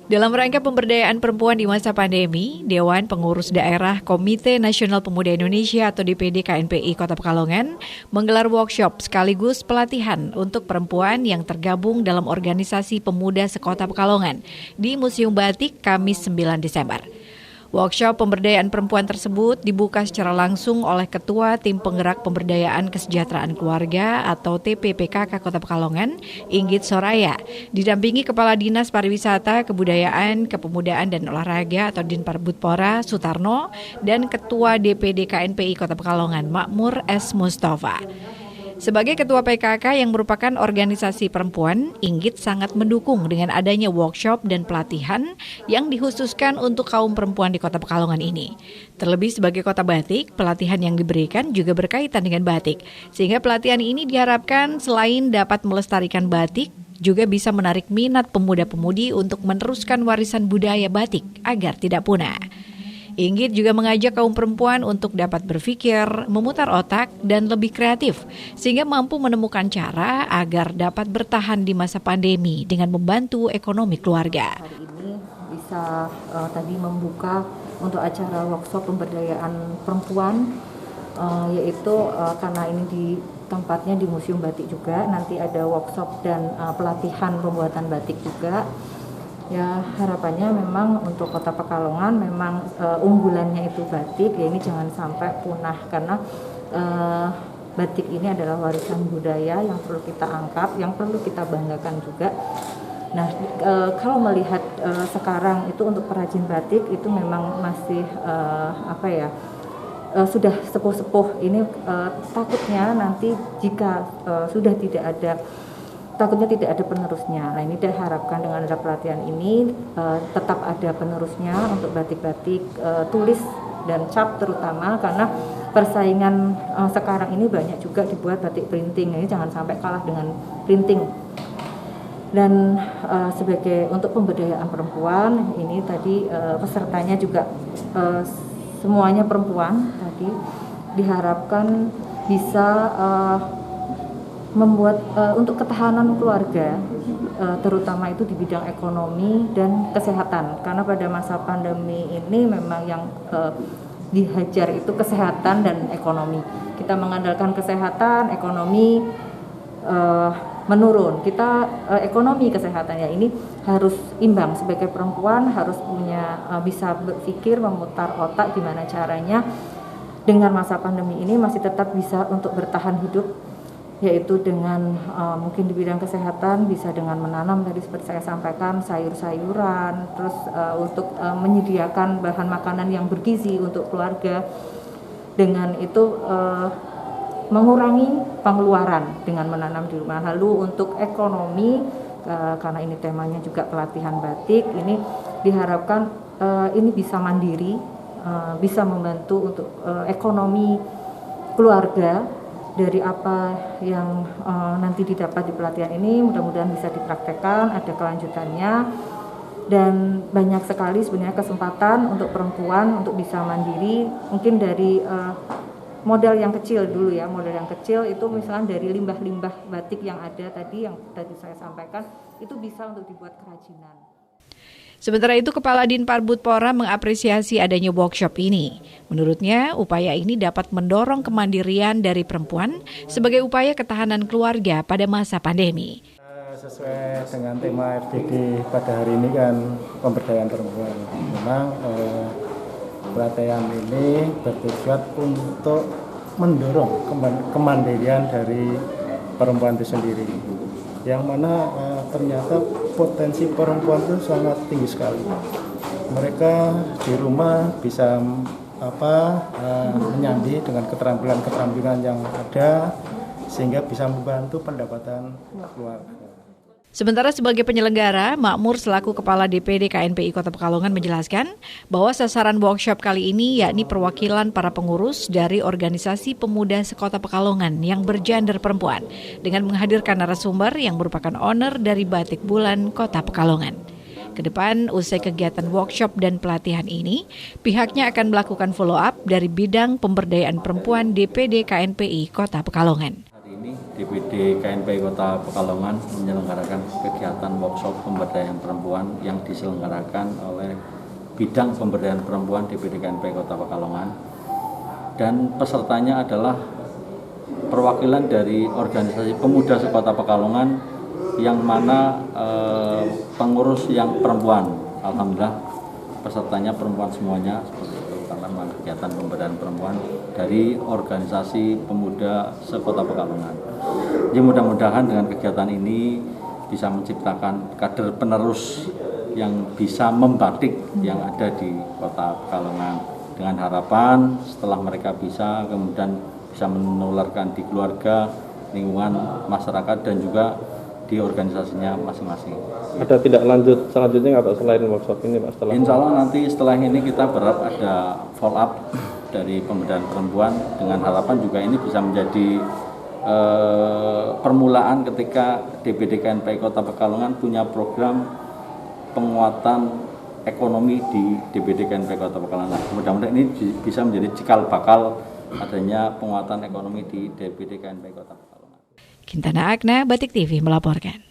Dalam rangka pemberdayaan perempuan di masa pandemi, Dewan Pengurus Daerah Komite Nasional Pemuda Indonesia atau DPD KNPI Kota Pekalongan menggelar workshop sekaligus pelatihan untuk perempuan yang tergabung dalam organisasi pemuda sekota Pekalongan di Museum Batik Kamis 9 Desember. Workshop pemberdayaan perempuan tersebut dibuka secara langsung oleh Ketua Tim Penggerak Pemberdayaan Kesejahteraan Keluarga atau TPPKK Kota Pekalongan, Inggit Soraya, didampingi Kepala Dinas Pariwisata, Kebudayaan, Kepemudaan dan Olahraga atau Dinparbudpora Sutarno dan Ketua DPD KNPI Kota Pekalongan, Makmur S. Mustafa. Sebagai Ketua PKK yang merupakan organisasi perempuan, Inggit sangat mendukung dengan adanya workshop dan pelatihan yang dikhususkan untuk kaum perempuan di Kota Pekalongan ini. Terlebih sebagai kota batik, pelatihan yang diberikan juga berkaitan dengan batik. Sehingga pelatihan ini diharapkan selain dapat melestarikan batik, juga bisa menarik minat pemuda-pemudi untuk meneruskan warisan budaya batik agar tidak punah. Inggit juga mengajak kaum perempuan untuk dapat berpikir, memutar otak, dan lebih kreatif, sehingga mampu menemukan cara agar dapat bertahan di masa pandemi dengan membantu ekonomi keluarga. Hari ini bisa tadi membuka untuk acara workshop pemberdayaan perempuan, yaitu karena ini di tempatnya di Museum Batik juga, nanti ada workshop dan pelatihan pembuatan batik juga. Ya, harapannya memang untuk Kota Pekalongan memang unggulannya itu batik, ya ini jangan sampai punah karena batik ini adalah warisan budaya yang perlu kita angkat, yang perlu kita banggakan juga. Nah, kalau melihat sekarang itu untuk perajin batik itu memang masih sudah sepuh-sepuh. Ini takutnya nanti jika sudah tidak ada penerusnya. Nah, ini diharapkan dengan ada pelatihan ini tetap ada penerusnya untuk batik-batik tulis dan cap terutama, karena persaingan sekarang ini banyak juga dibuat batik printing. Ini jangan sampai kalah dengan printing. Dan sebagai untuk pemberdayaan perempuan ini tadi pesertanya juga semuanya perempuan tadi diharapkan bisa membuat untuk ketahanan keluarga, terutama itu di bidang ekonomi dan kesehatan, karena pada masa pandemi ini memang yang dihajar itu kesehatan dan ekonomi. Kita mengandalkan kesehatan, ekonomi menurun. Kita ekonomi kesehatan ya ini harus imbang. Sebagai perempuan harus punya bisa berpikir, memutar otak gimana caranya dengan masa pandemi ini masih tetap bisa untuk bertahan hidup, yaitu dengan mungkin di bidang kesehatan bisa dengan menanam tadi seperti saya sampaikan sayur-sayuran, terus untuk menyediakan bahan makanan yang bergizi untuk keluarga, dengan itu mengurangi pengeluaran dengan menanam di rumah. Lalu untuk ekonomi karena ini temanya juga pelatihan batik, ini diharapkan ini bisa mandiri, bisa membantu untuk ekonomi keluarga. Dari apa yang nanti didapat di pelatihan ini mudah-mudahan bisa dipraktekkan, ada kelanjutannya, dan banyak sekali sebenarnya kesempatan untuk perempuan untuk bisa mandiri. Mungkin dari modal yang kecil dulu ya, modal yang kecil itu misalnya dari limbah-limbah batik yang ada tadi yang tadi saya sampaikan itu bisa untuk dibuat kerajinan. Sementara itu, Kepala Dinparbudpora mengapresiasi adanya workshop ini. Menurutnya, upaya ini dapat mendorong kemandirian dari perempuan sebagai upaya ketahanan keluarga pada masa pandemi. Sesuai dengan tema FPD pada hari ini kan pemberdayaan perempuan. Memang pelatihan ini bertujuan untuk mendorong kemandirian dari perempuan itu sendiri. Yang mana ternyata potensi perempuan itu sangat tinggi sekali. Mereka di rumah bisa menyambi dengan keterampilan yang ada sehingga bisa membantu pendapatan keluarga. Sementara sebagai penyelenggara, Makmur selaku Kepala DPD KNPI Kota Pekalongan menjelaskan bahwa sasaran workshop kali ini yakni perwakilan para pengurus dari organisasi pemuda sekota Pekalongan yang bergender perempuan dengan menghadirkan narasumber yang merupakan owner dari Batik Bulan Kota Pekalongan. Kedepan, usai kegiatan workshop dan pelatihan ini, pihaknya akan melakukan follow up dari bidang pemberdayaan perempuan DPD KNPI Kota Pekalongan. Hari ini DPD KNPI Kota Pekalongan menyelenggarakan kegiatan workshop pemberdayaan perempuan yang diselenggarakan oleh Bidang Pemberdayaan Perempuan DPD KNPI Kota Pekalongan, dan pesertanya adalah perwakilan dari organisasi pemuda sekota Pekalongan yang mana pengurus yang perempuan. Alhamdulillah pesertanya perempuan semuanya, seperti itu, karena memang kegiatan pemberdayaan perempuan dari organisasi pemuda sekota Pekalongan. Jadi mudah-mudahan dengan kegiatan ini bisa menciptakan kader penerus yang bisa membatik yang ada di kota Pekalongan, dengan harapan setelah mereka bisa kemudian bisa menularkan di keluarga, lingkungan masyarakat, dan juga di organisasinya masing-masing. Ada tidak lanjut selanjutnya atau selain workshop ini Pak? Insya Allah nanti setelah ini kita berharap ada follow up dari pemberdayaan perempuan, dengan harapan juga ini bisa menjadi permulaan ketika DPD KNPI Kota Pekalongan punya program penguatan ekonomi di DPD KNPI Kota Pekalongan. Mudah-mudahan ini bisa menjadi cikal bakal adanya penguatan ekonomi di DPD KNPI Kota Pekalongan. Kintana Agna, Batik TV melaporkan.